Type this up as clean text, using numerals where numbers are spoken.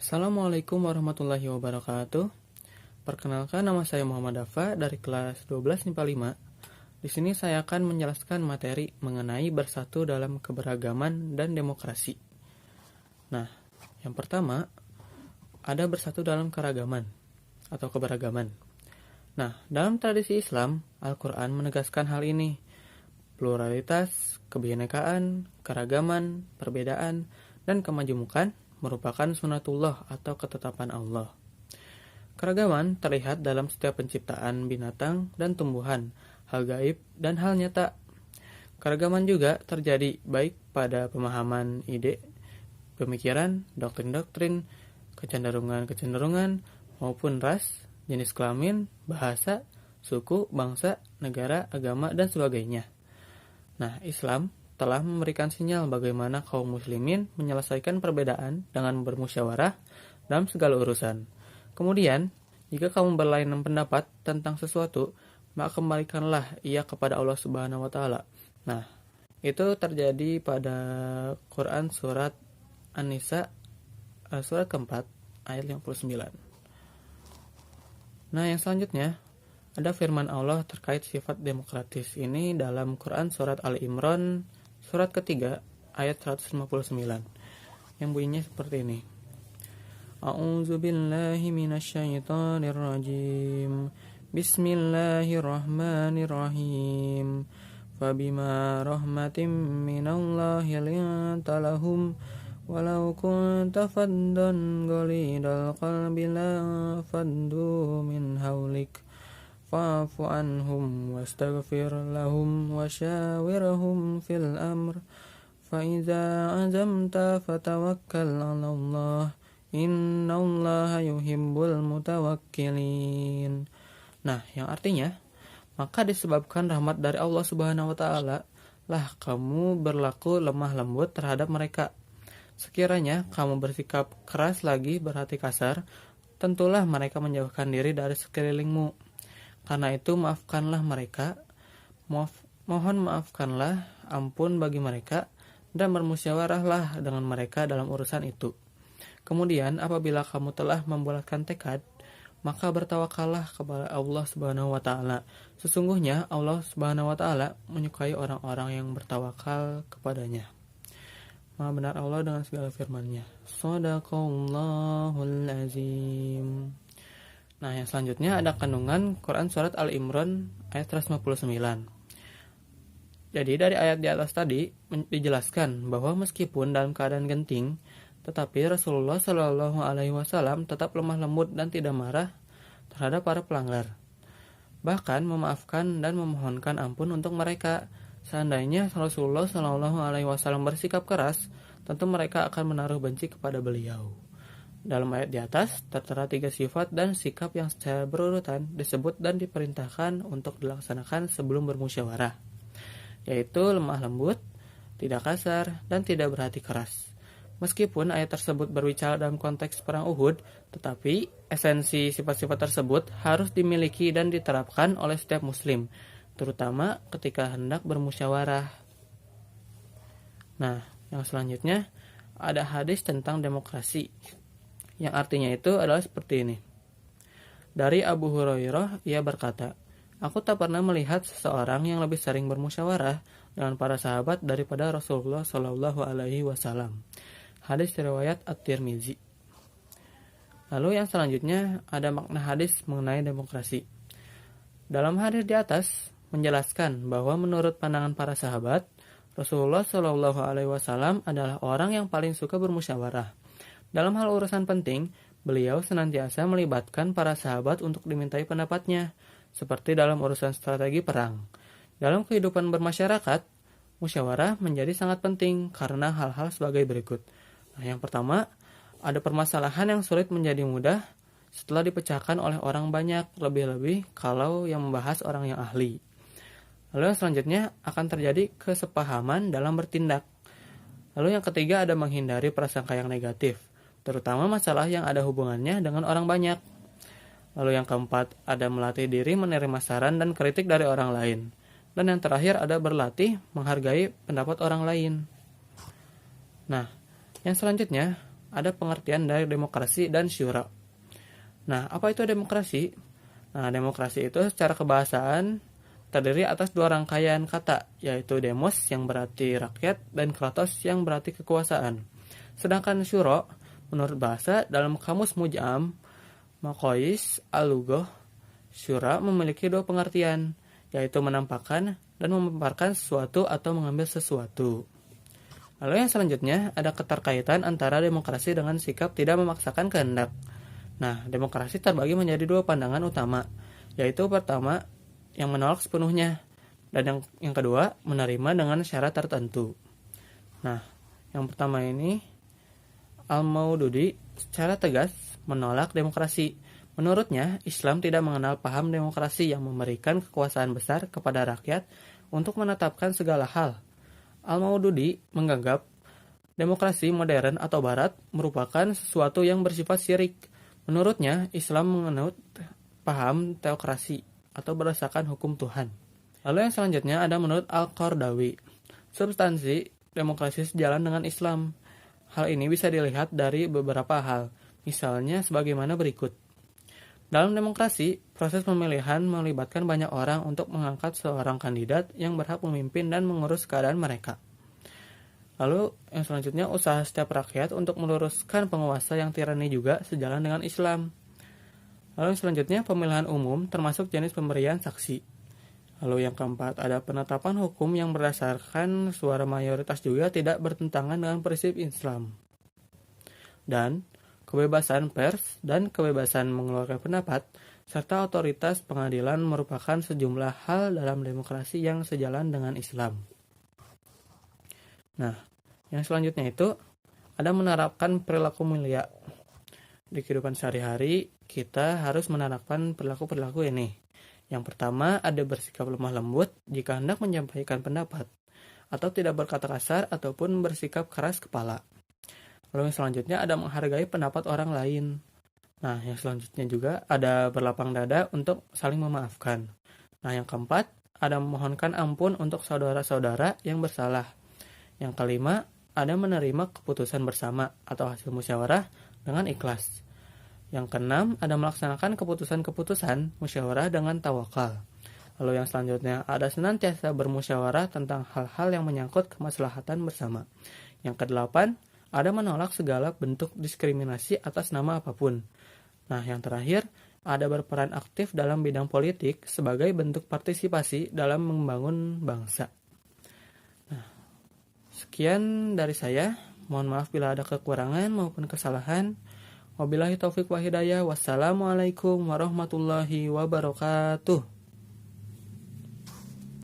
Assalamualaikum warahmatullahi wabarakatuh. Perkenalkan, nama saya Muhammad Dafa dari kelas 12 MIPA 5. Di sini saya akan menjelaskan materi mengenai bersatu dalam keberagaman dan demokrasi. Nah, yang pertama, ada bersatu dalam keragaman atau keberagaman. Nah, dalam tradisi Islam, Al-Quran menegaskan hal ini. Pluralitas, kebinekaan, keragaman, perbedaan, dan kemajemukan merupakan sunatullah atau ketetapan Allah. Keragaman terlihat dalam setiap penciptaan binatang dan tumbuhan, hal gaib dan hal nyata. Keragaman juga terjadi baik pada pemahaman ide, pemikiran, doktrin-doktrin, kecenderungan-kecenderungan, maupun ras, jenis kelamin, bahasa, suku, bangsa, negara, agama, dan sebagainya. Nah, Islam telah memberikan sinyal bagaimana kaum muslimin menyelesaikan perbedaan dengan bermusyawarah dalam segala urusan. Kemudian, jika kamu berlainan pendapat tentang sesuatu, maka kembalikanlah ia kepada Allah Subhanahu wa taala. Nah, itu terjadi pada Quran surat An-Nisa surat keempat ayat 59. Nah, yang selanjutnya ada firman Allah terkait sifat demokratis ini dalam Quran surat Ali Imran surat ketiga ayat 159 yang bunyinya seperti ini. A'udzu billahi minasyaitonir rajim. Bismillahirrahmanirrahim. Fabima rahmatin minallahi linta lahum walau kunta faddan ghalidal qalbi la faddu min hawlik fa'fu anhum wastaghfir lahum wasyawirhum fil amr fa idza azamta fatawakkal 'ala Allah innallaha yuhibbul mutawakkilin. Nah, yang artinya, maka disebabkan rahmat dari Allah Subhanahu wa taala lah kamu berlaku lemah lembut terhadap mereka. Sekiranya kamu bersikap keras lagi berhati kasar, tentulah mereka menjauhkan diri dari sekelilingmu. Karena itu maafkanlah mereka, mohon maafkanlah, ampun bagi mereka, dan bermusyawarahlah dengan mereka dalam urusan itu. Kemudian apabila kamu telah membulatkan tekad, maka bertawakallah kepada Allah Subhanahu wa taala. Sesungguhnya Allah Subhanahu wa taala menyukai orang-orang yang bertawakal kepadanya. Maha benar Allah dengan segala firman-Nya. Shadaqallahul azim. Nah, yang selanjutnya ada kandungan Quran surat Al-Imran ayat 159. Jadi dari ayat di atas tadi dijelaskan bahwa meskipun dalam keadaan genting, tetapi Rasulullah Shallallahu Alaihi Wasallam tetap lemah lembut dan tidak marah terhadap para pelanggar. Bahkan memaafkan dan memohonkan ampun untuk mereka. Seandainya Rasulullah Shallallahu Alaihi Wasallam bersikap keras, tentu mereka akan menaruh benci kepada beliau. Dalam ayat di atas tertera 3 sifat dan sikap yang secara berurutan disebut dan diperintahkan untuk dilaksanakan sebelum bermusyawarah, yaitu lemah lembut, tidak kasar, dan tidak berhati keras. Meskipun ayat tersebut berbicara dalam konteks perang Uhud, tetapi esensi sifat-sifat tersebut harus dimiliki dan diterapkan oleh setiap muslim, terutama ketika hendak bermusyawarah. Nah, yang selanjutnya ada hadis tentang demokrasi, yang artinya itu adalah seperti ini. Dari Abu Hurairah, ia berkata, aku tak pernah melihat seseorang yang lebih sering bermusyawarah dengan para sahabat daripada Rasulullah Shallallahu Alaihi Wasallam. Hadis riwayat At-Tirmizi. Lalu yang selanjutnya ada makna hadis mengenai demokrasi. Dalam hadis di atas menjelaskan bahwa menurut pandangan para sahabat, Rasulullah Shallallahu Alaihi Wasallam adalah orang yang paling suka bermusyawarah. Dalam hal urusan penting, beliau senantiasa melibatkan para sahabat untuk dimintai pendapatnya, seperti dalam urusan strategi perang. Dalam kehidupan bermasyarakat, musyawarah menjadi sangat penting karena hal-hal sebagai berikut. Nah, yang pertama, ada permasalahan yang sulit menjadi mudah setelah dipecahkan oleh orang banyak, lebih-lebih kalau yang membahas orang yang ahli. Lalu yang selanjutnya akan terjadi kesepahaman dalam bertindak. Lalu yang ketiga ada menghindari prasangka yang negatif, terutama masalah yang ada hubungannya dengan orang banyak. Lalu yang keempat ada melatih diri menerima saran dan kritik dari orang lain. Dan yang terakhir ada berlatih menghargai pendapat orang lain. Nah, yang selanjutnya ada pengertian dari demokrasi dan syura. Nah, apa itu demokrasi? Nah, demokrasi itu secara kebahasaan terdiri atas dua rangkaian kata, yaitu demos yang berarti rakyat dan kratos yang berarti kekuasaan. Sedangkan syuro, menurut bahasa dalam kamus Mujam, Makois, Al-Lughoh, syura memiliki dua pengertian, yaitu menampakkan dan memaparkan sesuatu atau mengambil sesuatu. Lalu yang selanjutnya ada keterkaitan antara demokrasi dengan sikap tidak memaksakan kehendak. Nah, demokrasi terbagi menjadi dua pandangan utama, yaitu pertama yang menolak sepenuhnya, dan yang kedua menerima dengan syarat tertentu. Nah, yang pertama ini Al-Maududi secara tegas menolak demokrasi. Menurutnya, Islam tidak mengenal paham demokrasi yang memberikan kekuasaan besar kepada rakyat untuk menetapkan segala hal. Al-Maududi menganggap demokrasi modern atau barat merupakan sesuatu yang bersifat syirik. Menurutnya, Islam menganut paham teokrasi atau berdasarkan hukum Tuhan. Lalu yang selanjutnya ada menurut Al-Qardawi. Substansi demokrasi sejalan dengan Islam. Hal ini bisa dilihat dari beberapa hal, misalnya sebagaimana berikut. Dalam demokrasi, proses pemilihan melibatkan banyak orang untuk mengangkat seorang kandidat yang berhak memimpin dan mengurus keadaan mereka. Lalu yang selanjutnya usaha setiap rakyat untuk meluruskan penguasa yang tirani juga sejalan dengan Islam. Lalu yang selanjutnya pemilihan umum termasuk jenis pemberian saksi. Lalu yang keempat ada penetapan hukum yang berdasarkan suara mayoritas juga tidak bertentangan dengan prinsip Islam. Dan kebebasan pers dan kebebasan mengeluarkan pendapat serta otoritas pengadilan merupakan sejumlah hal dalam demokrasi yang sejalan dengan Islam. Nah, yang selanjutnya itu ada menerapkan perilaku mulia. Di kehidupan sehari-hari, kita harus menerapkan perilaku-perilaku ini. Yang pertama, ada bersikap lemah lembut jika hendak menyampaikan pendapat, atau tidak berkata kasar ataupun bersikap keras kepala. Lalu yang selanjutnya ada menghargai pendapat orang lain. Nah, yang selanjutnya juga ada berlapang dada untuk saling memaafkan. Nah, yang keempat, ada memohonkan ampun untuk saudara-saudara yang bersalah. Yang kelima, ada menerima keputusan bersama atau hasil musyawarah dengan ikhlas. Yang keenam, ada melaksanakan keputusan-keputusan musyawarah dengan tawakal. Lalu yang selanjutnya, ada senantiasa bermusyawarah tentang hal-hal yang menyangkut kemaslahatan bersama. Yang kedelapan, ada menolak segala bentuk diskriminasi atas nama apapun. Nah, yang terakhir, ada berperan aktif dalam bidang politik sebagai bentuk partisipasi dalam membangun bangsa. Nah, sekian dari saya. Mohon maaf bila ada kekurangan maupun kesalahan. Wabillahi taufik wa hidayah. Wassalamualaikum warahmatullahi wabarakatuh.